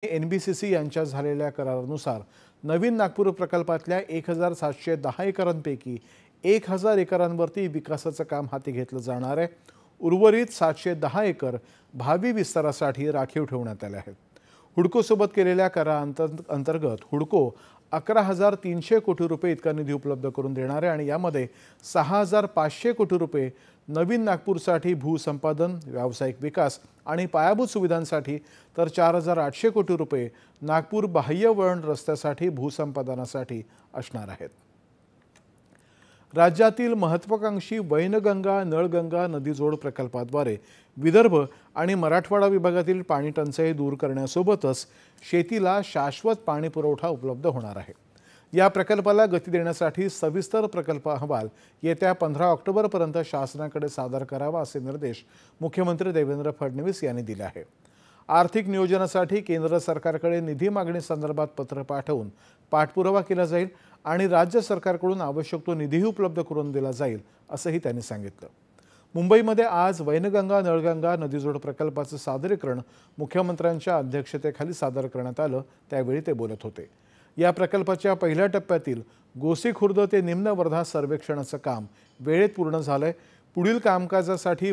NBCC यांच्या झालेल्या करारानुसार नवीन नागपूर प्रकल्पातल्या 1710 एकरांपैकी 1000 एकरांवरती विकासाचं काम हाती घेतलं जाणार आहे। उर्वरित 710 एकर भावी विस्तारासाठी राखीव ठेवण्यात आले आहेत। हुडको सोबत केलेल्या कराराअंतर्गत हुडको 11300 कोटी रुपये इतका निधी उपलब्ध करून देणार आहे आणि यामध्ये 6500 कोटी रुपये नवीन नागपूरसाठी भूसंपादन, व्यावसायिक विकास आणि पायाभूत सुविधांसाठी तर 4800 कोटी रुपये नागपूर बाह्यवळण रस्त्यासाठी भूसंपादनासाठी असणार आहेत। राज्यातील महत्त्वाकांक्षी वैनगंगा नळगंगा नदीजोड प्रकल्पाद्वारे विदर्भ आणि मराठवाडा विभागातील पाणी टंचाई दूर करण्यासोबतच शेतीला शाश्वत पाणी पुरवठा उपलब्ध होणार आहे। या प्रकल्पाला गती देण्यासाठी सविस्तर प्रकल्प अहवाल येत्या 15 ऑक्टोबरपर्यंत शासनाकडे सादर करावा असे निर्देश मुख्यमंत्री देवेंद्र फडणवीस यांनी दिले आहेत। आर्थिक नियोजनासाठी केंद्र सरकारकडे निधी मागणीसंदर्भात पत्र पाठवून पाठपुरावा केला जाईल आणि राज्य सरकारकडून आवश्यक तो निधीही उपलब्ध करून दिला जाईल असंही त्यांनी सांगितलं। मुंबईमध्ये आज वैनगंगा नळगंगा नदीजोड प्रकल्पाचं सादरीकरण मुख्यमंत्र्यांच्या अध्यक्षतेखाली सादर करण्यात आलं, त्यावेळी ते बोलत होते। या प्रकल्पाच्या पहिल्या टप्प्यातील गोसी खुर्द ते निम्न वर्धा सर्वेक्षणाचं काम वेळेत पूर्ण झालंय। पुढील कामकाजासाठी